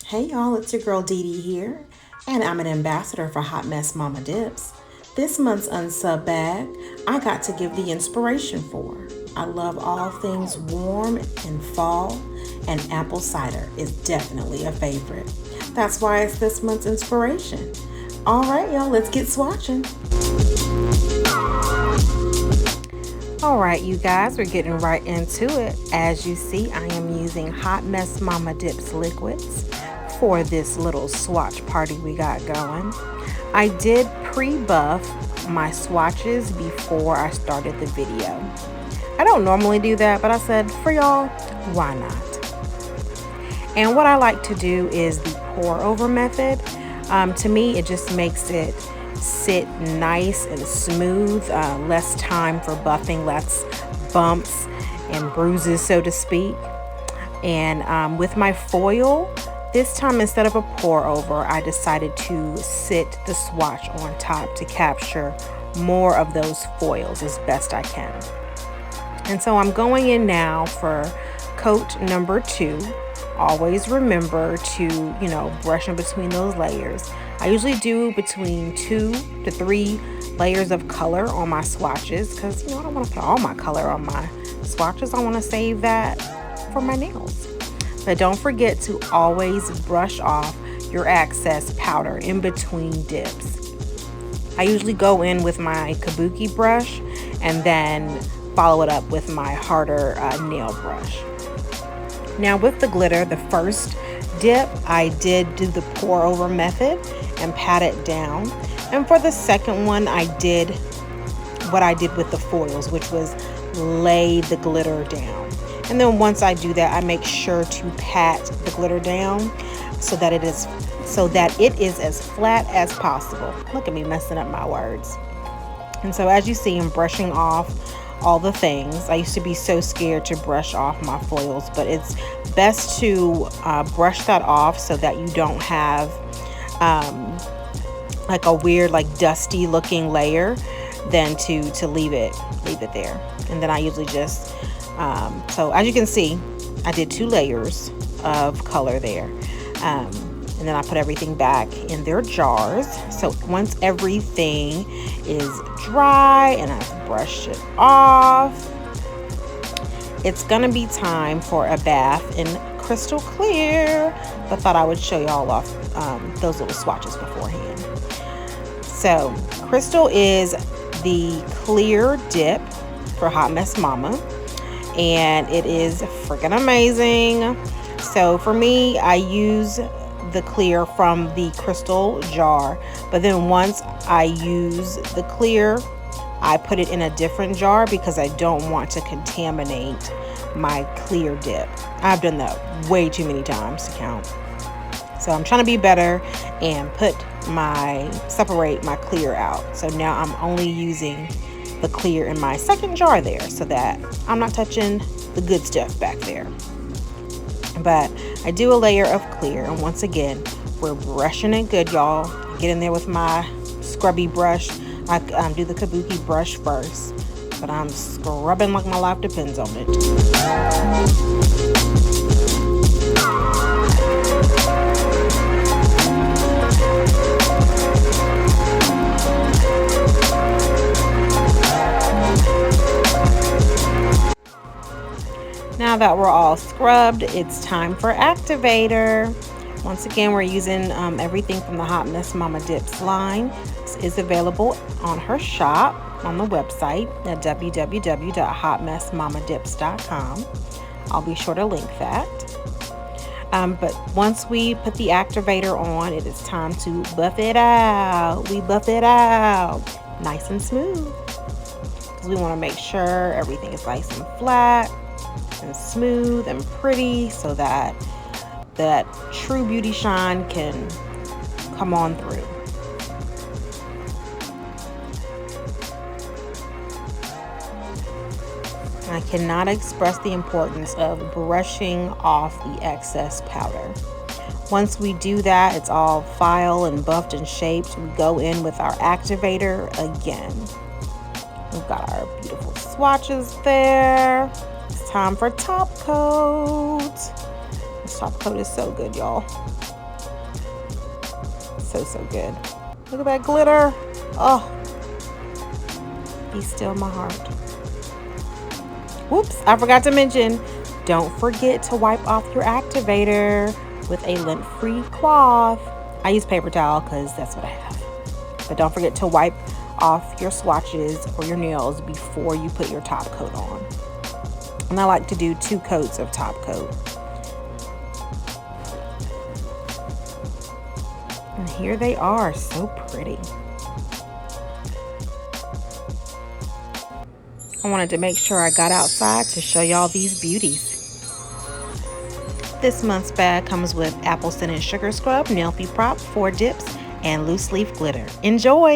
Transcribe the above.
Hey y'all, it's your girl Dee Dee here, and I'm an ambassador for Hot Mess Mama Dips. This month's unsub bag, I got to give the inspiration for. I love all things warm and fall, and apple cider is definitely a favorite. That's why it's this month's inspiration. All right, y'all, let's get swatching. All right, you guys, we're getting right into it. As you see, I am using Hot Mess Mama Dips liquids for this little swatch party we got going. I did pre-buff my swatches before I started the video. I don't normally do that, but I said, for y'all, why not? And what I like to do is the pour over method. To me, it just makes it sit nice and smooth, less time for buffing, less bumps and bruises, so to speak. And with my foil, this time instead of a pour over, I decided to sit the swatch on top to capture more of those foils as best I can. And so I'm going in now for coat number 2. Always remember to, brush in between those layers. I usually do between 2 to 3 layers of color on my swatches because, I don't want to put all my color on my swatches. I want to save that for my nails. But don't forget to always brush off your excess powder in between dips. I usually go in with my kabuki brush and then follow it up with my harder nail brush. Now with the glitter, the first dip, I did do the pour over method and pat it down. And for the second one, I did what I did with the foils, which was lay the glitter down. And then once I do that, I make sure to pat the glitter down so that it is as flat as possible. Look at me messing up my words. And so as you see, I'm brushing off all the things. I used to be so scared to brush off my foils, but it's best to brush that off so that you don't have like a weird, like dusty looking layer than to leave it there. And then I usually just so as you can see, I did 2 layers of color there. And then I put everything back in their jars. So once everything is dry and I've brushed it off, it's gonna be time for a bath in crystal clear. I thought I would show y'all off those little swatches beforehand. So crystal is the clear dip for Hot Mess Mama, and it is freaking amazing. So for me, I use the clear from the crystal jar, but then once I use the clear, I put it in a different jar because I don't want to contaminate my clear dip. I've done that way too many times to count. So I'm trying to be better and separate my clear out. So now I'm only using the clear in my second jar there so that I'm not touching the good stuff back there. But I do a layer of clear, and once again, we're brushing it good, y'all. Get in there with my scrubby brush. I do the kabuki brush first, but I'm scrubbing like my life depends on it. Now that we're all scrubbed, it's time for activator. Once again, we're using everything from the Hot Mess Mama Dips line. This is available on her shop on the website at www.hotmessmamadips.com. I'll be sure to link that. But once we put the activator on, it is time to buff it out. We buff it out nice and smooth because we want to make sure everything is nice and flat and smooth and pretty so that that true beauty shine can come on through. I cannot express the importance of brushing off the excess powder. Once we do that, it's all file and buffed and shaped. We go in with our activator again. We've got our beautiful swatches there. It's time for top coat. This top coat is so good, y'all. So good. Look at that glitter. Oh, be still my heart. Whoops, I forgot to mention, don't forget to wipe off your activator with a lint-free cloth. I use paper towel because that's what I have. But don't forget to wipe off your swatches or your nails before you put your top coat on. And I like to do 2 coats of top coat. And here they are, so pretty. I wanted to make sure I got outside to show y'all these beauties. This month's bag comes with apple scented sugar scrub, nail fee prop, 4 dips, and loose leaf glitter. Enjoy!